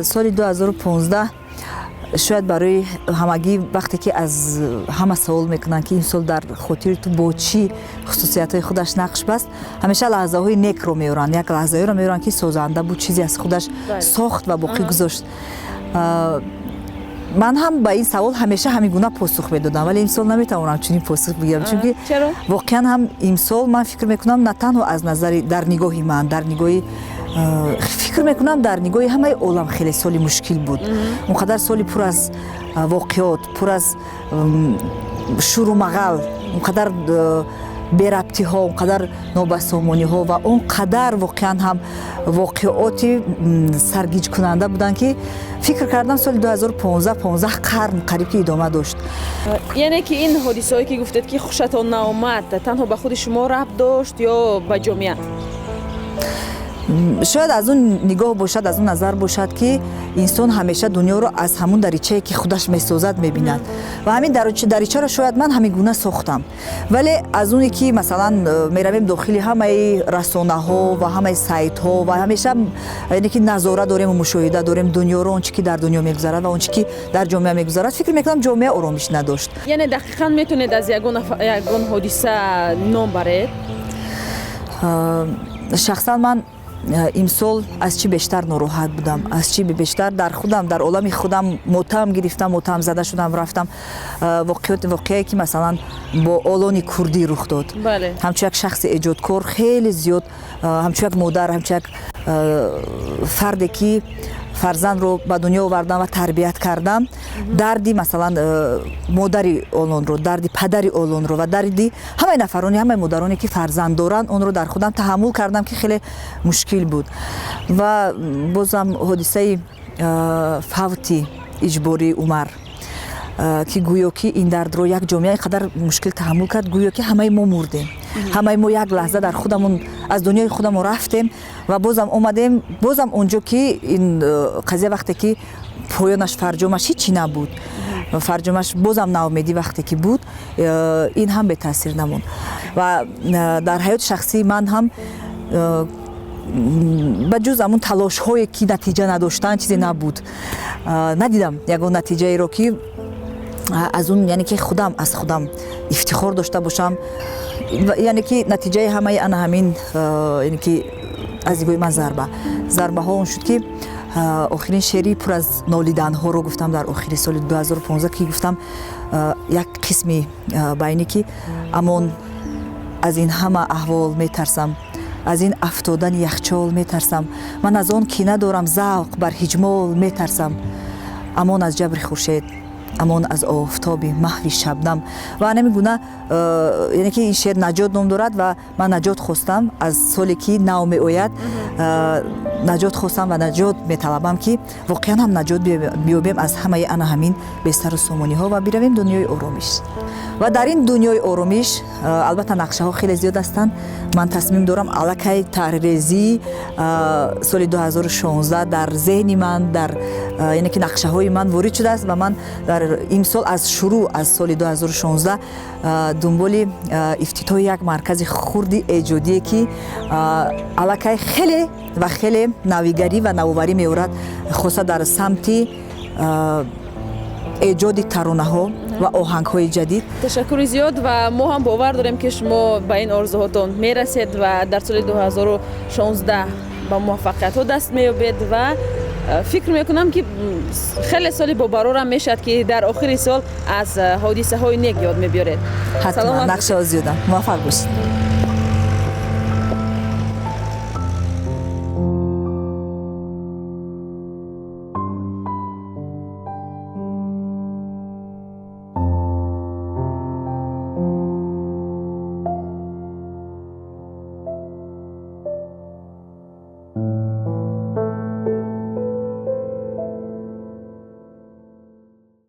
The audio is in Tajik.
соли 2015 шояд барои ҳамагӣ вақте ки аз ҳама савол мекунанд ки ин сол дар хотири ту бо чӣ хусусиятҳои худаш нақш баст, ҳамеша лаҳзаҳои некро меоранд. Як лаҳзаеро меоранд ки созанда буд, чизе аз худаш сохт ва боқӣ гузошт. ман ҳам ба ин савол ҳамеша ҳамин гуна посух медодам, вале имсол наметавонам чунин посух бигӯям, чунки воқеан ҳам имсол ман фикр мекунам на танҳо аз назари дар нигоҳи ман, дар нигоҳи фикр мекунам дар нигоҳи ҳамаи олам хеле соли мушкил буд. Он қадар соли пур аз воқеот, пур аз шуру мағал, он қадар берабтиҳо, он қадар нобасомониҳо ва он қадар воқеан ҳам воқеоти саргиҷкунанда буданд ки фикр кардам соли 2015 қарн қариб ки идома дошт. яъне ки ин ҳодисаҳое ки гуфтед ки хушатон наомад, танҳо ба худи шумо рабт дошт ё ба ҷомеа? шояд аз он нигоҳ бошад, аз он назар бошад ки инсон ҳамеша дунёро аз ҳамун даричае ки худаш месозад мебинад ва ҳамин даричаро шояд ман ҳамин гуна сохтам. Вале аз оне ки масалан меравем дохили ҳамаи расонаҳо ва ҳамаи сайтҳо ва ҳамеша яъне ки назора дорем ва мушоҳида дорем дунёро, он чӣ ки дар дунё мегузарад ва он чӣ ки дар ҷомеа мегузарад, фикр мекунам ҷомеа оромиш надошт. яъне дақиқан метавонед аз ягон ҳодиса ном баред? шахсан ман имсол аз чӣ бештар нороҳат будам, аз чӣ бештар дар худам, дар олами худам мотам гирифтам, мотам зада шудам, рафтам воқеае ки масалан бо олони курдӣ рух дод. ҳамчун як шахси эҷодкор хеле зиёд, ҳамчун як модар, ҳамчун як фарде ки фарзандро ба дунё овардам ва тарбият кардам, дарди масалан модари олонро, дарди падари олонро ва дарди ҳамаи нафарони, ҳамаи модароне ки фарзанд доранд, онро дар худам таҳаммул кардам ки хеле мушкил буд. ва бозам ҳодисаи фавти иҷбории Умар ки гӯё ки ин дардро як ҷомеа қадар мушкил таҳаммул кард, гӯё ки ҳамаи мо мурдем, ҳамаи мо як лаҳза дар худамон аз дунёи худамон рафтем ва бозам омадем, бозам онҷо ки ин қазия вақте ки поёнаш фарҷомаш ҳичи набуд, фарҷомаш бозам наумедӣ вақте ки буд, ин ҳам бетаъсир намонд. ва дар ҳаёти шахсии ман ҳам ба ҷуз амун талошҳое ки натиҷа надоштанд чизе набуд. Надидам ягон натиҷаеро ки аз он, яъне ки худам аз худам ифтихор дошта бошам, яъне ки натиҷаи ҳамаи ана ҳамин, яъне ки аз дигоҳи ман зарбаҳо он шуд ки охирин шеъри пур аз нолиданҳоро гуфтам дар охири соли 2015 ки гуфтам як қисми ба ине ки амон аз ин ҳама аҳвол метарсам, аз ин афтодани яхчол метарсам, ман аз он ки надорам завқ бар ҳиҷмол метарсам, амон аз ҷабри хуршед, амон аз офтоби маҳви шабнам. ва ҳамин гуна яъне ки ин шеър наҷот ном дорад ва ман наҷот хостам аз соле ки нав меояд, наҷот хостам ва наҷот металабам ки воқеан ҳам наҷот биёбем аз ҳамаи ана ҳамин бесару сомониҳо ва биравем дунёи оромиш. ва дар ин дунёи оромиш албатта нақшаҳо хеле зиёд ҳастанд. ман тасмим дорам аллакай таҳриррезии соли 2016 дар зеҳни ман, дар яъне ки нақшаҳои ман ворид шудааст ва ман дар имсол аз шурӯъ аз соли 2016 дунболи ифтитоҳи як маркази хурди эҷодие ки аллакай хеле ва хеле навигарӣ ва навоварӣ меорад, хоса дар самти эҷоди таронаҳо ва оҳангҳои ҷадид. ташаккури зиёд ва мо ҳам бовар дорем ки шумо ба ин орзуҳотон мерасед ва дар соли 2016 ба муваффақиятҳо даст меёбед ва фикр мекунам ки хеле соли бобарорам мешавад ки дар охири сол аз ҳодисаҳои нек ёд мебиёред. ҳатман нақшаҳо зиёдам. муваффақ бошед.